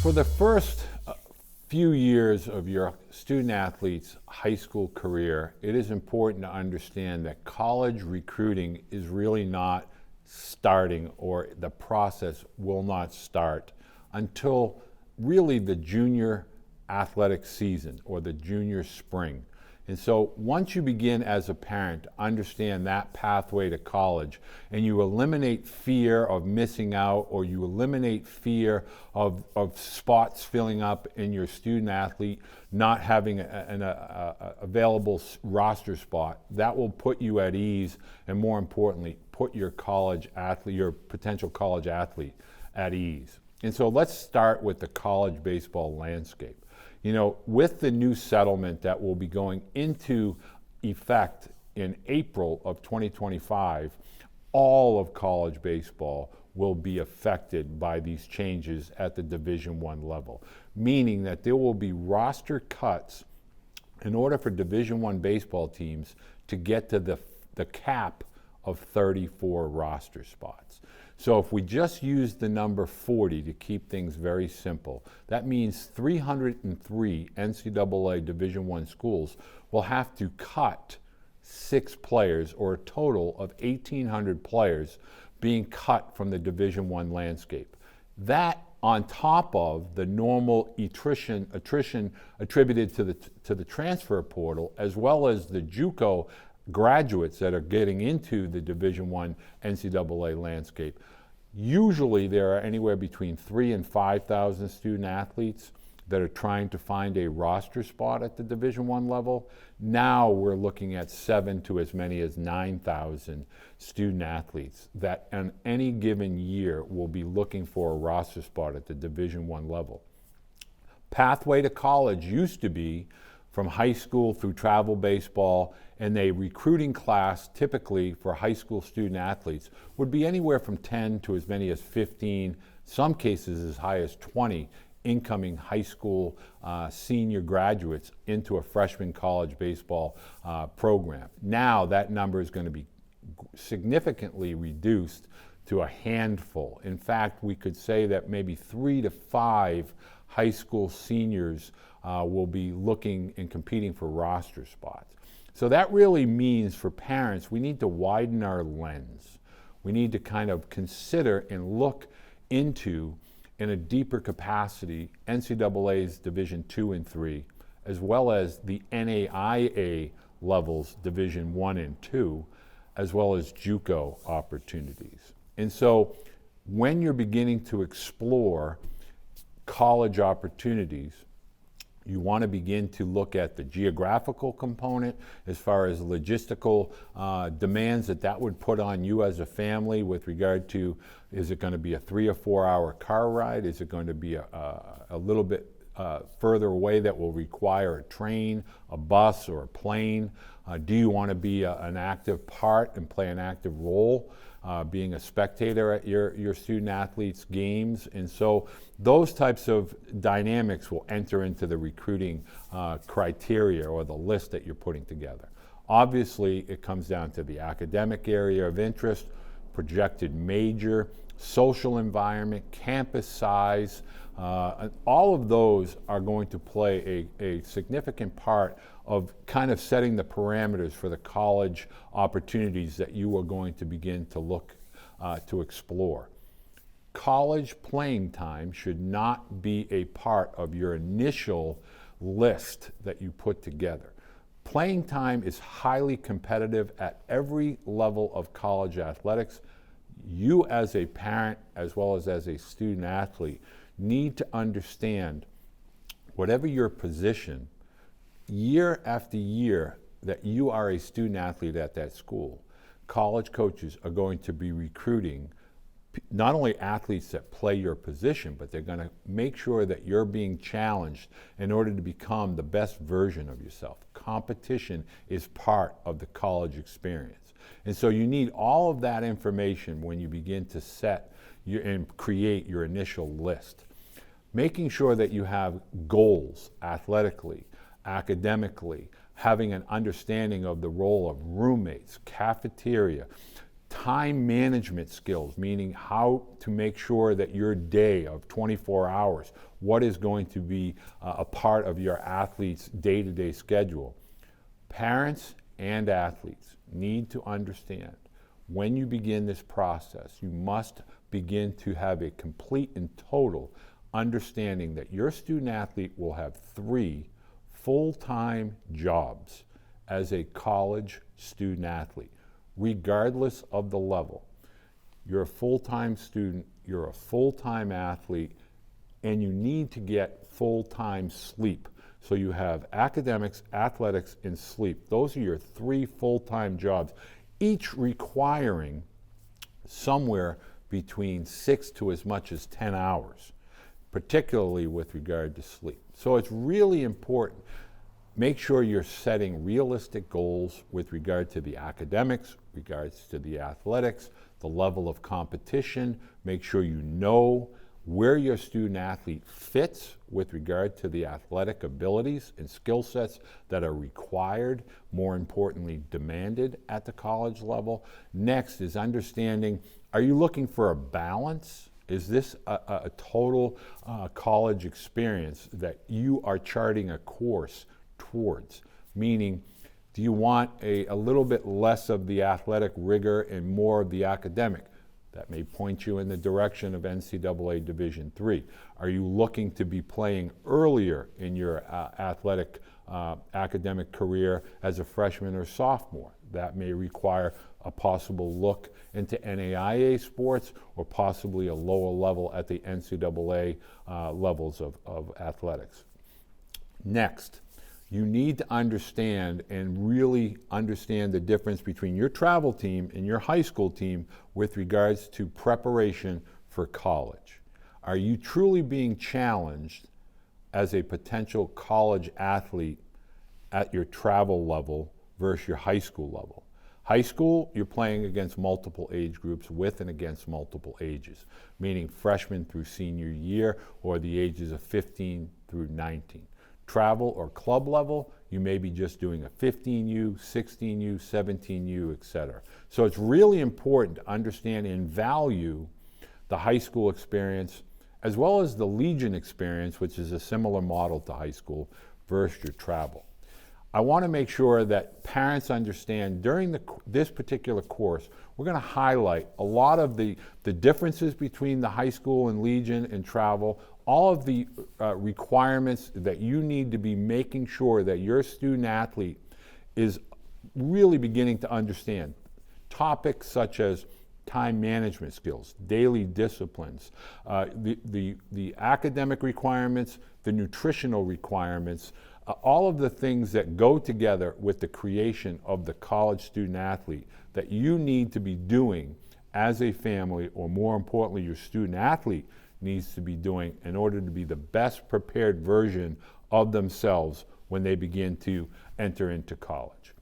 For the first few years of your student athlete's high school career, it is important to understand that college recruiting is really not starting, or the process will not start until really the junior athletic season or the junior spring. And so once you begin as a parent to understand that pathway to college, and you eliminate fear of missing out, or you eliminate fear of spots filling up in your student athlete not having an available roster spot, that will put you at ease, and more importantly, put your college athlete, your potential college athlete, at ease. And so let's start with the college baseball landscape. You know, with the new settlement that will be going into effect in April of 2025, all of college baseball will be affected by these changes at the Division I level, meaning that there will be roster cuts in order for Division I baseball teams to get to the cap of 34 roster spots. So if we just use the number 40 to keep things very simple, that means 303 NCAA Division I schools will have to cut 6 players, or a total of 1,800 players being cut from the Division I landscape. That, on top of the normal attrition attributed to the transfer portal, as well as the JUCO graduates that are getting into the Division I NCAA landscape. Usually there are anywhere between 3,000 and 5,000 student athletes that are trying to find a roster spot at the Division I level. Now we're looking at 7 to as many as 9,000 student athletes that in any given year will be looking for a roster spot at the Division I level. Pathway to college used to be from high school through travel baseball, and a recruiting class typically for high school student athletes would be anywhere from 10 to as many as 15, some cases as high as 20 incoming high school senior graduates into a freshman college baseball program. Now that number is going to be significantly reduced to a handful. In fact, we could say that maybe 3 to 5 high school seniors will be looking and competing for roster spots. So that really means for parents, we need to widen our lens. We need to kind of consider and look into, in a deeper capacity, NCAA's Division II and III, as well as the NAIA levels, Division I and II, as well as JUCO opportunities. And so when you're beginning to explore college opportunities, you want to begin to look at the geographical component as far as logistical demands that would put on you as a family with regard to, is it going to be a 3 or 4 hour car ride? Is it going to be a little bit further away that will require a train, a bus, or a plane? Do you want to be an active part and play an active role? Being a spectator at your student athletes' games. And so those types of dynamics will enter into the recruiting criteria or the list that you're putting together. Obviously, it comes down to the academic area of interest, projected major, social environment, campus size. All of those are going to play a significant part of kind of setting the parameters for the college opportunities that you are going to begin to look to explore. College playing time should not be a part of your initial list that you put together. Playing time is highly competitive at every level of college athletics. You as a parent, as well as a student athlete, need to understand, whatever your position, year after year that you are a student athlete at that school, college coaches are going to be recruiting not only athletes that play your position, but they're going to make sure that you're being challenged in order to become the best version of yourself. Competition is part of the college experience. And so you need all of that information when you begin to set and create your initial list. Making sure that you have goals athletically, academically, having an understanding of the role of roommates, cafeteria, time management skills, meaning how to make sure that your day of 24 hours, what is going to be a part of your athlete's day-to-day schedule. Parents and athletes need to understand when you begin this process, you must begin to have a complete and total understanding that your student athlete will have 3 full-time jobs as a college student athlete, regardless of the level. You're a full-time student, you're a full-time athlete, and you need to get full-time sleep. So you have academics, athletics, and sleep. Those are your 3 full-time jobs, each requiring somewhere between 6 to as much as 10 hours, particularly with regard to sleep. So it's really important. Make sure you're setting realistic goals with regard to the academics, regards to the athletics, the level of competition. Make sure you know where your student athlete fits with regard to the athletic abilities and skill sets that are required, more importantly, demanded at the college level. Next is understanding, are you looking for a balance? Is this a total college experience that you are charting a course towards? Meaning, do you want a little bit less of the athletic rigor and more of the academic? That may point you in the direction of NCAA Division III. Are you looking to be playing earlier in your athletic academic career as a freshman or sophomore? That may require a possible look into NAIA sports or possibly a lower level at the NCAA levels of athletics. Next, you need to understand and really understand the difference between your travel team and your high school team with regards to preparation for college. Are you truly being challenged as a potential college athlete at your travel level versus your high school level? High school, you're playing against multiple age groups with and against multiple ages, meaning freshman through senior year or the ages of 15 through 19. Travel or club level, you may be just doing a 15U, 16U, 17U, etc. So it's really important to understand and value the high school experience as well as the Legion experience, which is a similar model to high school, versus your travel. I want to make sure that parents understand during this particular course, we're going to highlight a lot of the differences between the high school and Legion and travel, all of the requirements that you need to be making sure that your student athlete is really beginning to understand. Topics such as time management skills, daily disciplines, the academic requirements, the nutritional requirements, all of the things that go together with the creation of the college student athlete that you need to be doing as a family, or more importantly, your student athlete needs to be doing in order to be the best prepared version of themselves when they begin to enter into college.